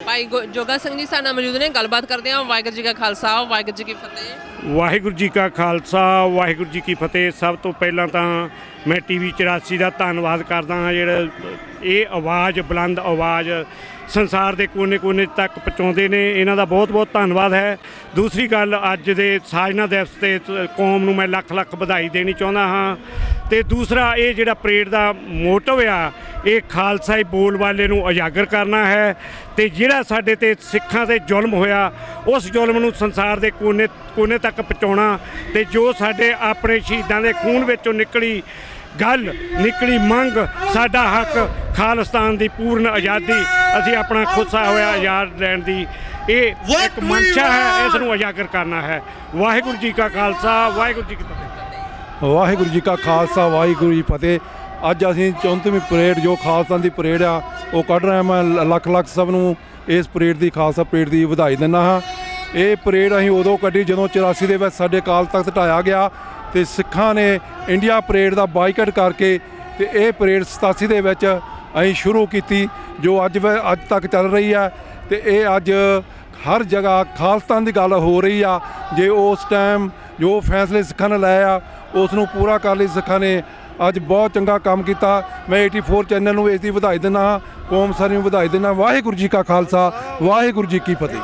ਭਾਈ ਜੋਗਾ ਸਿੰਘ ਜੀ ਸਾਡੇ ਨਾਲ ਮੌਜੂਦ ਨੇ, ਗੱਲਬਾਤ ਕਰਦੇ ਹਾਂ। ਵਾਹਿਗੁਰੂ ਜੀ ਕਾ ਖਾਲਸਾ, ਵਾਹਿਗੁਰੂ ਜੀ ਕੀ ਫਤਿਹ। ਵਾਹਿਗੁਰੂ ਜੀ ਕਾ ਖਾਲਸਾ, ਵਾਹਿਗੁਰੂ ਜੀ ਕੀ ਫਤਿਹ। ਸਭ ਤੋਂ ਪਹਿਲਾਂ ਤਾਂ ਮੈਂ TV 84 ਦਾ ਧੰਨਵਾਦ ਕਰਦਾ ਹਾਂ, ਜਿਹੜਾ ਇਹ ਆਵਾਜ਼, ਬੁਲੰਦ ਆਵਾਜ਼ ਸੰਸਾਰ ਦੇ ਕੋਨੇ-ਕੋਨੇ ਤੱਕ ਪਹੁੰਚਾਉਂਦੇ ਨੇ। ਇਹਨਾਂ ਦਾ ਬਹੁਤ-ਬਹੁਤ ਧੰਨਵਾਦ ਹੈ। ਦੂਸਰੀ ਗੱਲ, ਅੱਜ ਦੇ ਸਾਜਨਾ ਦਿਵਸ 'ਤੇ ਕੌਮ ਨੂੰ ਮੈਂ ਲੱਖ-ਲੱਖ ਵਧਾਈ ਦੇਣੀ ਚਾਹੁੰਦਾ ਹਾਂ। ਅਤੇ ਦੂਸਰਾ, ਇਹ ਜਿਹੜਾ ਪਰੇਡ ਦਾ ਮੋਟਿਵ ਆ, ਇਹ ਖਾਲਸਾਈ ਬੋਲਬਾਲੇ ਨੂੰ ਉਜਾਗਰ ਕਰਨਾ ਹੈ ਅਤੇ ਜਿਹੜਾ ਸਾਡੇ 'ਤੇ ਸਿੱਖਾਂ 'ਤੇ ਜ਼ੁਲਮ ਹੋਇਆ, ਉਸ ਜ਼ੁਲਮ ਨੂੰ ਸੰਸਾਰ ਦੇ ਕੋਨੇ ਤੱਕ ਪਹੁੰਚਾਉਣਾ। ਅਤੇ ਜੋ ਸਾਡੇ ਆਪਣੇ ਸ਼ਹੀਦਾਂ ਦੇ ਖੂਨ ਵਿੱਚੋਂ ਨਿਕਲੀ ਮੰਗ, ਸਾਡਾ ਹੱਕ ਖਾਲਿਸਤਾਨ ਦੀ ਪੂਰਨ ਆਜ਼ਾਦੀ, ਅਸੀਂ ਆਪਣਾ ਖੁੱਸਾ ਹੋਇਆ ਆਜ਼ਾਦ ਰਹਿਣ ਦੀ, ਇਹ ਇੱਕ ਮਨਸ਼ਾ ਹੈ। ਇਸ ਨੂੰ ਉਜਾਗਰ ਕਰਨਾ ਹੈ। ਵਾਹਿਗੁਰੂ ਜੀ ਕਾ ਖਾਲਸਾ, ਵਾਹਿਗੁਰੂ ਜੀ ਕੀ ਫਤਿਹ। ਵਾਹਿਗੁਰੂ ਜੀ ਕਾ ਖਾਲਸਾ, ਵਾਹਿਗੁਰੂ ਜੀ ਫਤਿਹ। ਅੱਜ ਅਸੀਂ 34ਵੀਂ ਪਰੇਡ, ਜੋ ਖਾਲਸਾ ਦੀ ਪਰੇਡ ਆ, ਉਹ ਕੱਢ ਰਹੇ। ਮੈਂ ਲੱਖ ਸਭ ਨੂੰ ਇਸ ਪਰੇਡ ਦੀ, ਖਾਲਸਾ ਪਰੇਡ ਦੀ ਵਧਾਈ ਦਿੰਦਾ ਹਾਂ। ਇਹ ਪਰੇਡ ਅਸੀਂ ਉਦੋਂ ਕੱਢੀ ਜਦੋਂ 84 ਦੇ ਵਿੱਚ ਸਾਡੇ ਅਕਾਲ ਤਖਤ ਢਾਇਆ ਗਿਆ ਅਤੇ ਸਿੱਖਾਂ ਨੇ ਇੰਡੀਆ ਪਰੇਡ ਦਾ ਬਾਈਕਾਟ ਕਰਕੇ, ਅਤੇ ਇਹ ਪਰੇਡ 87 ਦੇ ਵਿੱਚ ਅਸੀਂ ਸ਼ੁਰੂ ਕੀਤੀ, ਜੋ ਅੱਜ ਤੱਕ ਚੱਲ ਰਹੀ ਹੈ। ਅਤੇ ਇਹ ਅੱਜ ਹਰ ਜਗ੍ਹਾ ਖਾਲਿਸਤਾਨ ਦੀ ਗੱਲ ਹੋ ਰਹੀ ਆ। ਜੇ ਉਸ ਟਾਈਮ ਜੋ ਫੈਸਲੇ ਸਿੱਖਾਂ ਨੇ ਲਏ ਆ, ਉਸ ਨੂੰ ਪੂਰਾ ਕਰ ਲਈ ਸਿੱਖਾਂ ਨੇ। ਅੱਜ ਬਹੁਤ ਚੰਗਾ ਕੰਮ ਕੀਤਾ। ਮੈਂ 84 ਚੈਨਲ ਨੂੰ ਇਸ ਦੀ ਵਧਾਈ ਦਿੰਦਾ ਹਾਂ, ਕੌਮ ਸਾਰੀ ਨੂੰ ਵਧਾਈ ਦਿੰਦਾ। ਵਾਹਿਗੁਰੂ ਜੀ ਕਾ ਖਾਲਸਾ, ਵਾਹਿਗੁਰੂ ਜੀ ਕੀ ਫਤਿਹ।